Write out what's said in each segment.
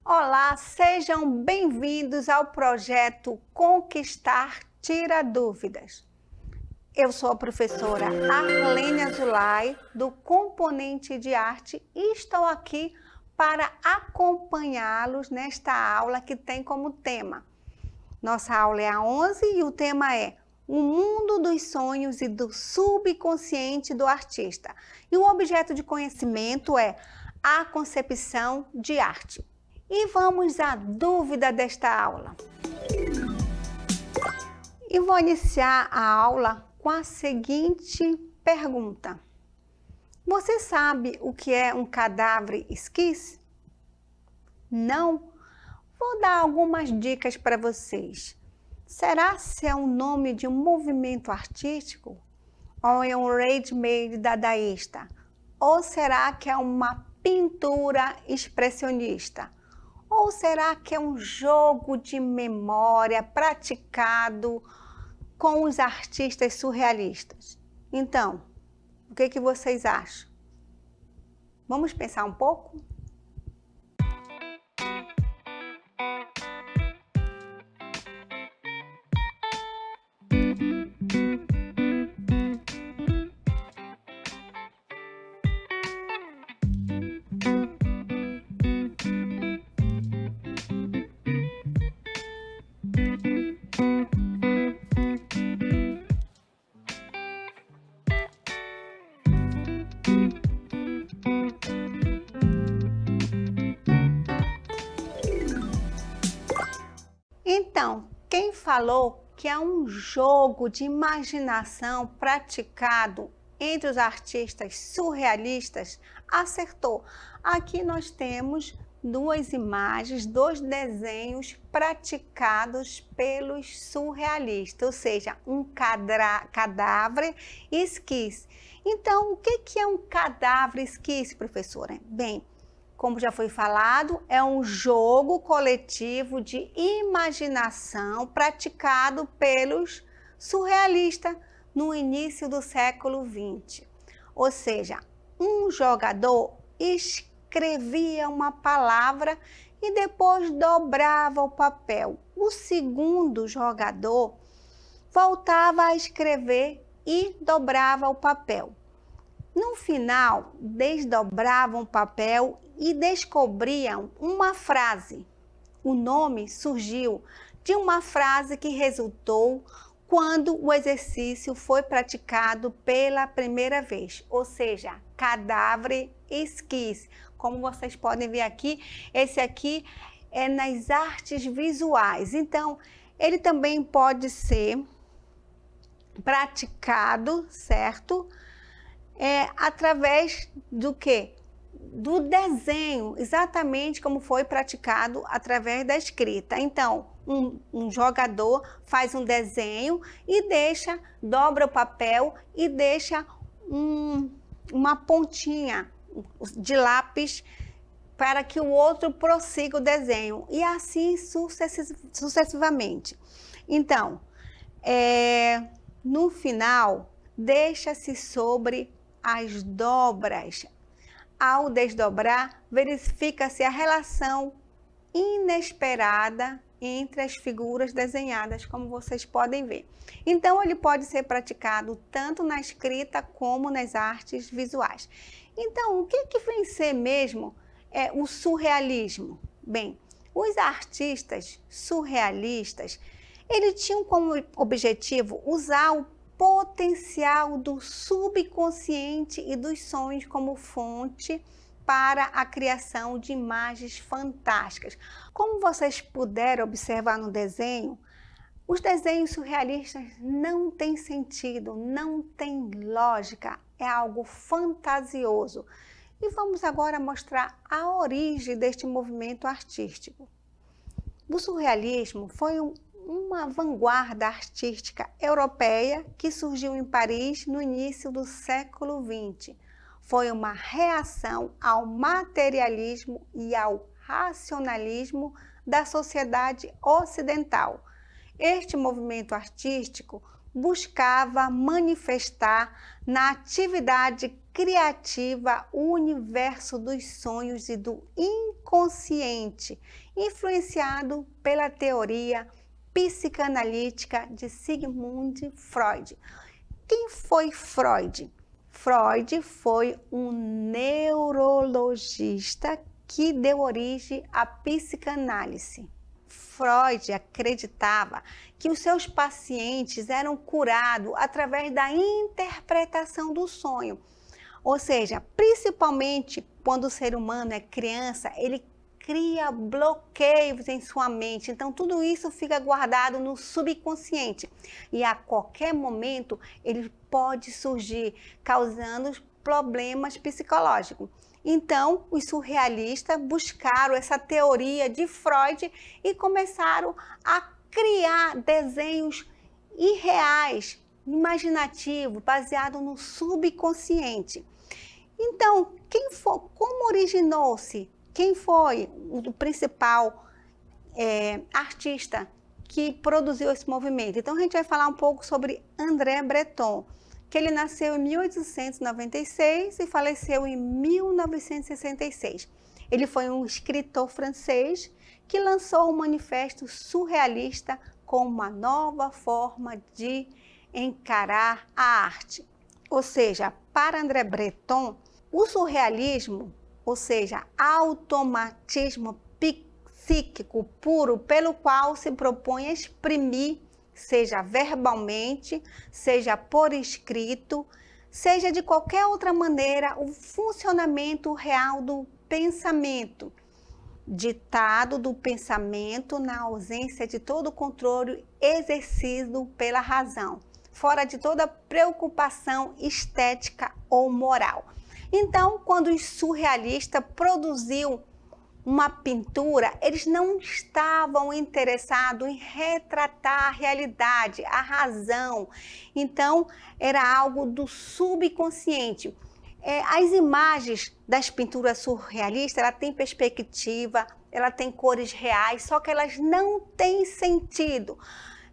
Olá, sejam bem-vindos ao projeto Conquistar Tira Dúvidas. Eu sou a professora Arlene Azulay, do Componente de Arte, e estou aqui para acompanhá-los nesta aula que tem como tema. Nossa aula é a 11 e o tema é o mundo dos sonhos e do subconsciente do artista. E o objeto de conhecimento é a concepção de arte. E vamos à dúvida desta aula. E vou iniciar a aula com a seguinte pergunta. Você sabe o que é um cadáver esquiz? Não? Vou dar algumas dicas para vocês. Será se é um nome de um movimento artístico? Ou é um ready-made dadaísta? Ou será que é uma pintura expressionista? Ou será que é um jogo de memória praticado com os artistas surrealistas? Então, o que vocês acham? Vamos pensar um pouco? Então, quem falou que é um jogo de imaginação praticado entre os artistas surrealistas, acertou. Aqui nós temos duas imagens, dois desenhos praticados pelos surrealistas, ou seja, um cadáver esquiz. Então, o que é um cadáver esquiz, professora? Bem, como já foi falado, é um jogo coletivo de imaginação praticado pelos surrealistas no início do século XX. Ou seja, um jogador escrevia uma palavra e depois dobrava o papel. O segundo jogador voltava a escrever e dobrava o papel. No final, desdobravam o papel e descobriam uma frase. O nome surgiu de uma frase que resultou quando o exercício foi praticado pela primeira vez, ou seja, cadáver esquiz. Como vocês podem ver aqui, esse aqui é nas artes visuais. Então, ele também pode ser praticado, certo? Através do quê? Do desenho, exatamente como foi praticado através da escrita. Então, um jogador faz um desenho e dobra o papel e deixa uma pontinha de lápis para que o outro prossiga o desenho, e assim sucessivamente. Então, no final, deixa-se sobre as dobras. Ao desdobrar, verifica-se a relação inesperada entre as figuras desenhadas, como vocês podem ver. Então, ele pode ser praticado tanto na escrita como nas artes visuais. Então, o que vem ser mesmo o surrealismo? Bem, os artistas surrealistas, eles tinham como objetivo usar o potencial do subconsciente e dos sonhos como fonte para a criação de imagens fantásticas. Como vocês puderam observar no desenho, os desenhos surrealistas não têm sentido, não têm lógica, é algo fantasioso. E vamos agora mostrar a origem deste movimento artístico. O surrealismo foi uma vanguarda artística europeia que surgiu em Paris no início do século XX. Foi uma reação ao materialismo e ao racionalismo da sociedade ocidental. Este movimento artístico buscava manifestar na atividade criativa o universo dos sonhos e do inconsciente, influenciado pela teoria psicanalítica de Sigmund Freud. Quem foi Freud? Freud foi um neurologista que deu origem à psicanálise. Freud acreditava que os seus pacientes eram curados através da interpretação do sonho. Ou seja, principalmente quando o ser humano é criança, ele cria bloqueios em sua mente. Então, tudo isso fica guardado no subconsciente. E a qualquer momento, ele pode surgir, causando problemas psicológicos. Então, os surrealistas buscaram essa teoria de Freud e começaram a criar desenhos irreais, imaginativos, baseados no subconsciente. Então, como originou-se? Quem foi o principal artista que produziu esse movimento? Então, a gente vai falar um pouco sobre André Breton, que ele nasceu em 1896 e faleceu em 1966. Ele foi um escritor francês que lançou um manifesto surrealista com uma nova forma de encarar a arte. Ou seja, para André Breton, o surrealismo, ou seja, automatismo psíquico puro pelo qual se propõe exprimir, seja verbalmente, seja por escrito, seja de qualquer outra maneira, o funcionamento real do pensamento, ditado do pensamento na ausência de todo controle exercido pela razão, fora de toda preocupação estética ou moral. Então, quando os surrealistas produziam uma pintura, eles não estavam interessados em retratar a realidade, a razão. Então, era algo do subconsciente. As imagens das pinturas surrealistas, ela tem perspectiva, ela tem cores reais, só que elas não têm sentido.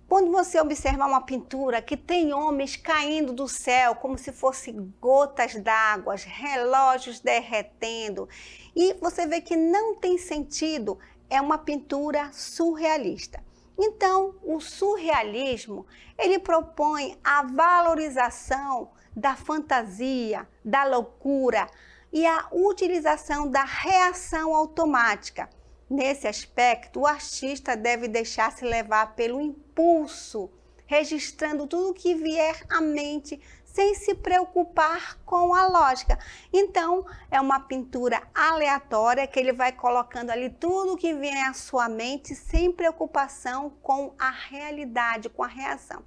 Quando você observar uma pintura que tem homens caindo do céu, como se fossem gotas d'água, relógios derretendo, e você vê que não tem sentido, é uma pintura surrealista. Então, o surrealismo, ele propõe a valorização da fantasia, da loucura e a utilização da reação automática. Nesse aspecto, o artista deve deixar-se levar pelo impulso, registrando tudo o que vier à mente, sem se preocupar com a lógica. Então, é uma pintura aleatória que ele vai colocando ali tudo o que vem à sua mente, sem preocupação com a realidade, com a reação.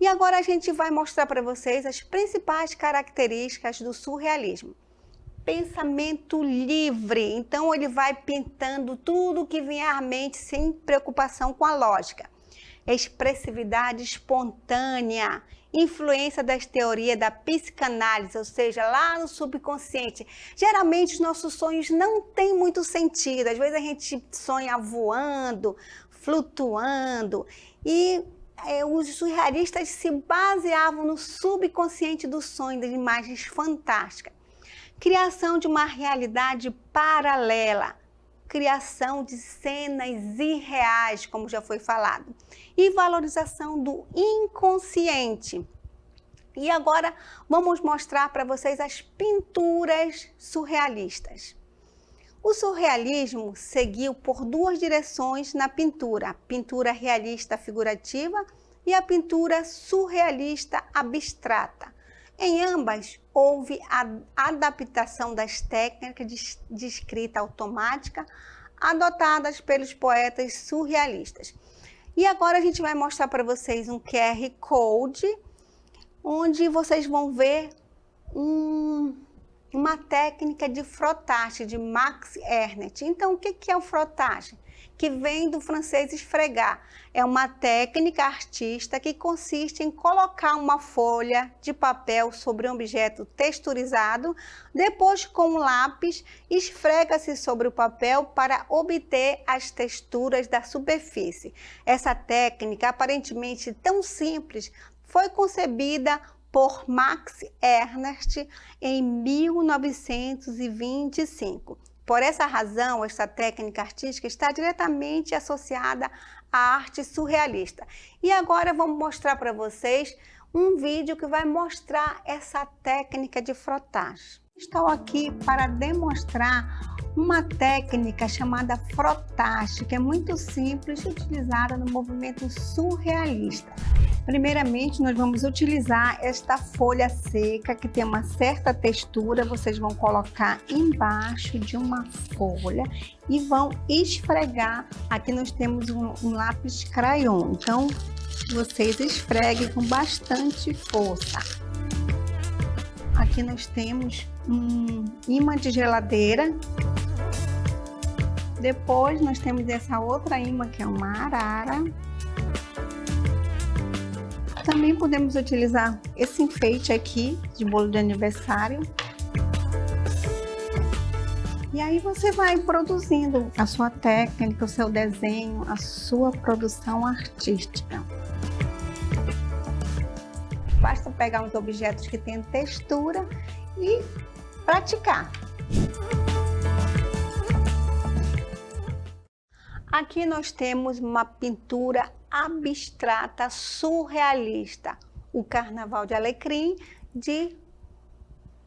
E agora a gente vai mostrar para vocês as principais características do surrealismo. Pensamento livre, então ele vai pintando tudo que vier à mente sem preocupação com a lógica. Expressividade espontânea, influência das teorias da psicanálise, ou seja, lá no subconsciente. Geralmente os nossos sonhos não têm muito sentido, às vezes a gente sonha voando, flutuando, e os surrealistas se baseavam no subconsciente do sonho, de imagens fantásticas. Criação de uma realidade paralela, criação de cenas irreais, como já foi falado, e valorização do inconsciente. E agora vamos mostrar para vocês as pinturas surrealistas. O surrealismo seguiu por duas direções na pintura: a pintura realista figurativa e a pintura surrealista abstrata. Em ambas, houve a adaptação das técnicas de escrita automática adotadas pelos poetas surrealistas. E agora a gente vai mostrar para vocês um QR Code, onde vocês vão ver uma técnica de frotagem de Max Ernst. Então, o que é o frotagem? Que vem do francês esfregar. É uma técnica artística que consiste em colocar uma folha de papel sobre um objeto texturizado, depois com um lápis esfrega-se sobre o papel para obter as texturas da superfície. Essa técnica, aparentemente tão simples, foi concebida por Max Ernst em 1925. Por essa razão, esta técnica artística está diretamente associada à arte surrealista. E agora vamos mostrar para vocês um vídeo que vai mostrar essa técnica de frotagem. Estou aqui para demonstrar uma técnica chamada frotagem, que é muito simples e utilizada no movimento surrealista. Primeiramente, nós vamos utilizar esta folha seca, que tem uma certa textura. Vocês vão colocar embaixo de uma folha e vão esfregar. Aqui nós temos um lápis crayon, então vocês esfreguem com bastante força. Aqui nós temos um imã de geladeira. Depois nós temos essa outra imã, que é uma arara. Também podemos utilizar esse enfeite aqui de bolo de aniversário. E aí você vai produzindo a sua técnica, o seu desenho, a sua produção artística. Basta pegar uns objetos que tenham textura e praticar. Aqui nós temos uma pintura abstrata surrealista, o Carnaval de Alecrim, de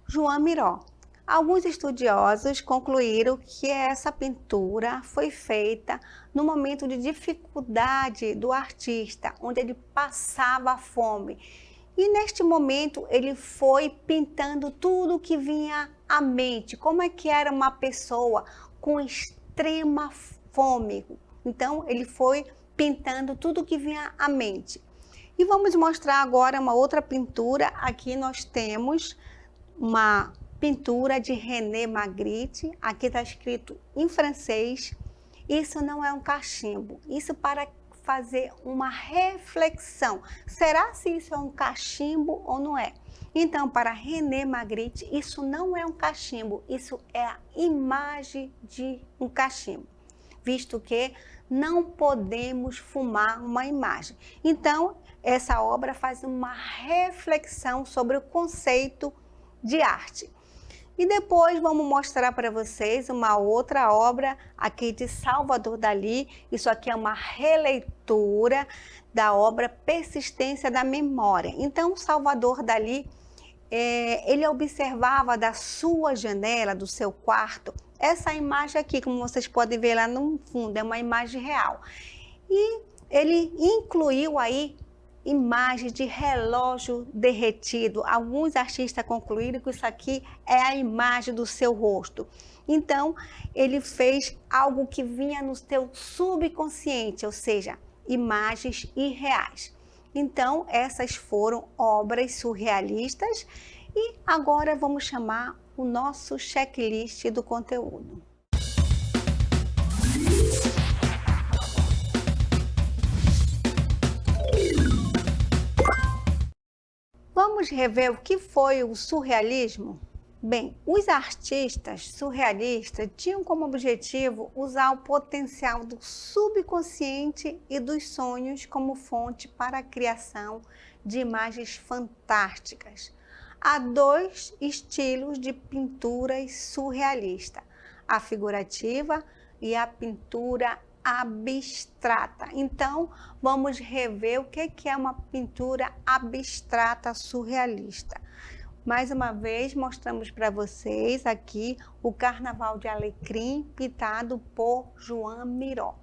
Joan Miró. Alguns estudiosos concluíram que essa pintura foi feita no momento de dificuldade do artista, onde ele passava fome. E neste momento ele foi pintando tudo que vinha à mente, como é que era uma pessoa com extrema fome. Então ele foi pintando tudo que vinha à mente. E vamos mostrar agora uma outra pintura. Aqui nós temos uma pintura de René Magritte. Aqui está escrito em francês. Isso não é um cachimbo. Isso para fazer uma reflexão. Será se isso é um cachimbo ou não é? Então, para René Magritte, isso não é um cachimbo. Isso é a imagem de um cachimbo, visto que não podemos fumar uma imagem. Então, essa obra faz uma reflexão sobre o conceito de arte. E depois vamos mostrar para vocês uma outra obra aqui de Salvador Dalí. Isso aqui é uma releitura da obra Persistência da Memória. Então, Salvador Dalí, ele observava da sua janela, do seu quarto, essa imagem aqui, como vocês podem ver lá no fundo, é uma imagem real. E ele incluiu aí imagens de relógio derretido. Alguns artistas concluíram que isso aqui é a imagem do seu rosto. Então, ele fez algo que vinha no seu subconsciente, ou seja, imagens irreais. Então, essas foram obras surrealistas e agora vamos chamar o nosso checklist do conteúdo. Vamos rever o que foi o surrealismo? Bem, os artistas surrealistas tinham como objetivo usar o potencial do subconsciente e dos sonhos como fonte para a criação de imagens fantásticas. Há dois estilos de pinturas surrealistas, a figurativa e a pintura abstrata. Então, vamos rever o que é uma pintura abstrata surrealista. Mais uma vez, mostramos para vocês aqui o Carnaval de Alecrim, pintado por Joan Miró.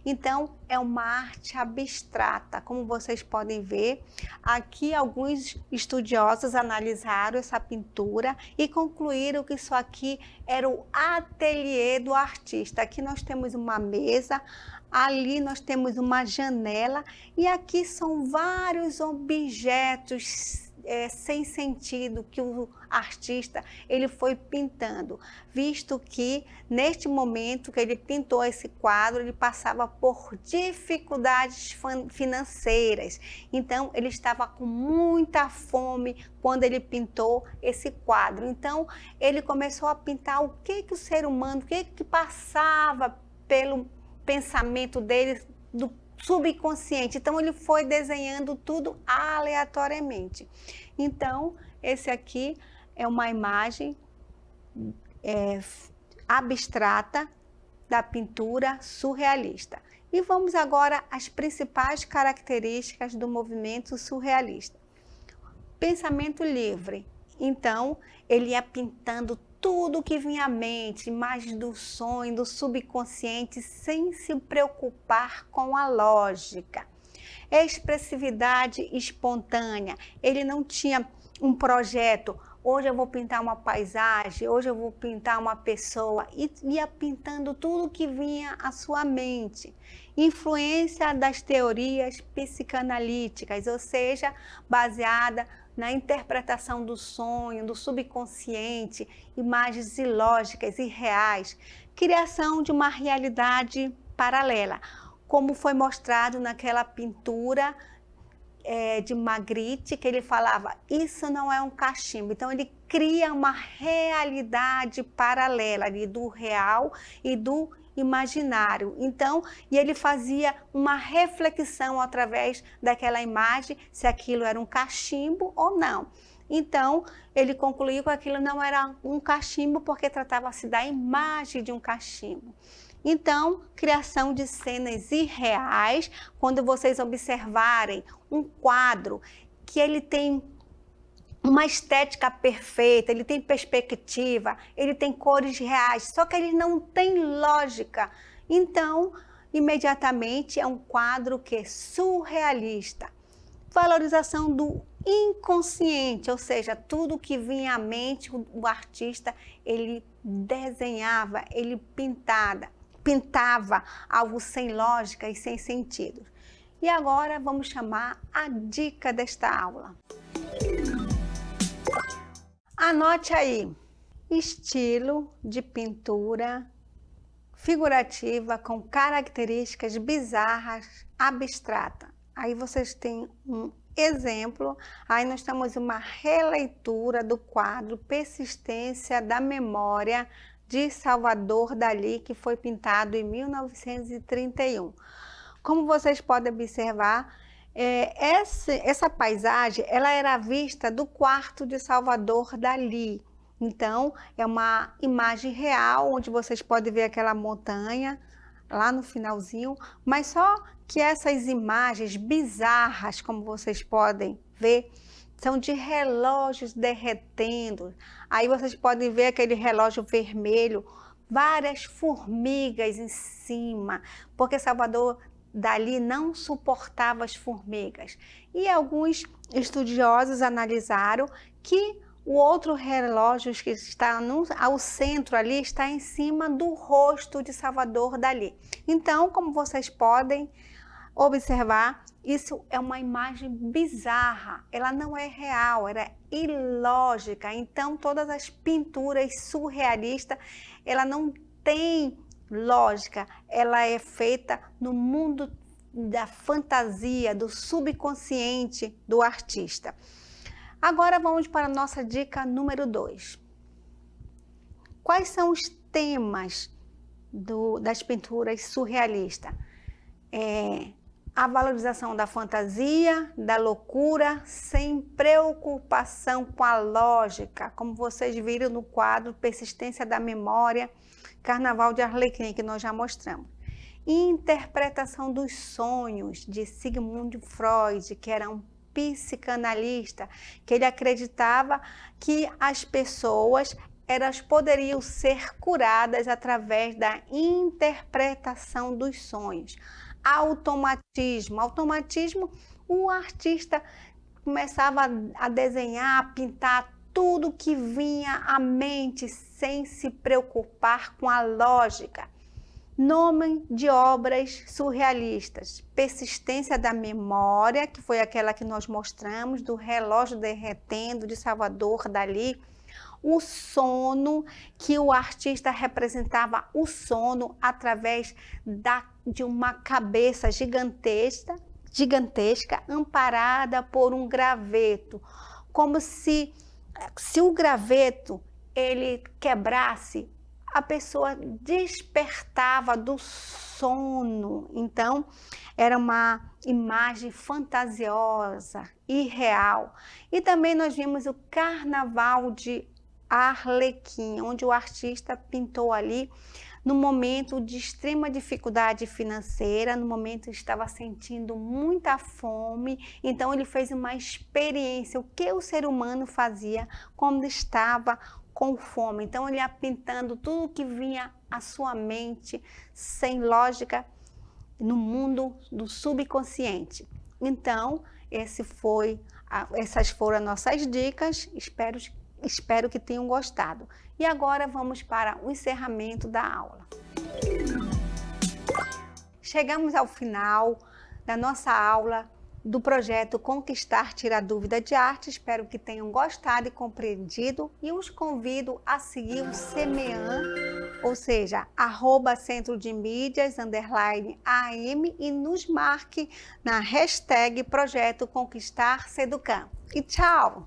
Então, é uma arte abstrata, como vocês podem ver. Aqui, alguns estudiosos analisaram essa pintura e concluíram que isso aqui era o ateliê do artista. Aqui nós temos uma mesa, ali nós temos uma janela e aqui são vários objetos sem sentido que o artista ele foi pintando, visto que neste momento que ele pintou esse quadro, ele passava por dificuldades financeiras. Então, ele estava com muita fome quando ele pintou esse quadro. Então, ele começou a pintar o que o ser humano, o que passava pelo pensamento dele, do subconsciente. Então, ele foi desenhando tudo aleatoriamente. Então, esse aqui é uma imagem abstrata da pintura surrealista. E vamos agora às principais características do movimento surrealista. Pensamento livre. Então, ele ia pintando tudo que vinha à mente, imagens do sonho, do subconsciente, sem se preocupar com a lógica. Expressividade espontânea. Ele não tinha um projeto. Hoje eu vou pintar uma paisagem, hoje eu vou pintar uma pessoa. E ia pintando tudo que vinha à sua mente. Influência das teorias psicanalíticas, ou seja, baseada na interpretação do sonho, do subconsciente, imagens ilógicas e reais, criação de uma realidade paralela, como foi mostrado naquela pintura de Magritte, que ele falava, isso não é um cachimbo. Então ele cria uma realidade paralela ali do real e do imaginário. Então, e ele fazia uma reflexão através daquela imagem, se aquilo era um cachimbo ou não. Então, ele concluiu que aquilo não era um cachimbo porque tratava-se da imagem de um cachimbo. Então, criação de cenas irreais, quando vocês observarem um quadro que ele tem uma estética perfeita, ele tem perspectiva, ele tem cores reais, só que ele não tem lógica. Então, imediatamente é um quadro que é surrealista. Valorização do inconsciente, ou seja, tudo que vinha à mente, o artista, ele desenhava, ele pintava algo sem lógica e sem sentido. E agora vamos chamar a dica desta aula. Anote aí, estilo de pintura figurativa com características bizarras, abstrata. Aí vocês têm um exemplo, aí nós temos uma releitura do quadro Persistência da Memória de Salvador Dalí, que foi pintado em 1931. Como vocês podem observar, essa paisagem ela era vista do quarto de Salvador Dalí. Então, é uma imagem real, onde vocês podem ver aquela montanha lá no finalzinho, mas só que essas imagens bizarras, como vocês podem ver, são de relógios derretendo. Aí vocês podem ver aquele relógio vermelho, várias formigas em cima, porque Salvador Dalí não suportava as formigas. E alguns estudiosos analisaram que o outro relógio que está ao centro ali está em cima do rosto de Salvador Dalí. Então, como vocês podem observar, isso é uma imagem bizarra, ela não é real, ela é ilógica. Então, todas as pinturas surrealistas, ela não tem lógica, ela é feita no mundo da fantasia, do subconsciente do artista. Agora vamos para a nossa dica número 2. Quais são os temas das pinturas surrealistas? A valorização da fantasia, da loucura, sem preocupação com a lógica, como vocês viram no quadro Persistência da Memória, Carnaval de Arlequim, que nós já mostramos. Interpretação dos sonhos, de Sigmund Freud, que era um psicanalista, que ele acreditava que as pessoas elas poderiam ser curadas através da interpretação dos sonhos. Automatismo, o artista começava a desenhar, a pintar tudo que vinha à mente sem se preocupar com a lógica. Nome de obras surrealistas: Persistência da Memória, que foi aquela que nós mostramos, do relógio derretendo de Salvador Dalí. O sono, que o artista representava o sono através de uma cabeça gigantesca, amparada por um graveto, como se o graveto ele quebrasse, a pessoa despertava do sono. Então, era uma imagem fantasiosa, irreal. E também nós vimos o Carnaval de Arlequim, onde o artista pintou ali no momento de extrema dificuldade financeira, no momento que estava sentindo muita fome, então ele fez uma experiência, o que o ser humano fazia quando estava com fome. Então ele ia pintando tudo que vinha à sua mente, sem lógica, no mundo do subconsciente. Então, essas foram as nossas dicas, espero que tenham gostado. E agora vamos para o encerramento da aula. Chegamos ao final da nossa aula do projeto Conquistar Tirar Dúvida de Arte. Espero que tenham gostado e compreendido e os convido a seguir o Semean, ou seja, @Centro de Mídias _AM e nos marque na hashtag Projeto Conquistar Seducam. E tchau!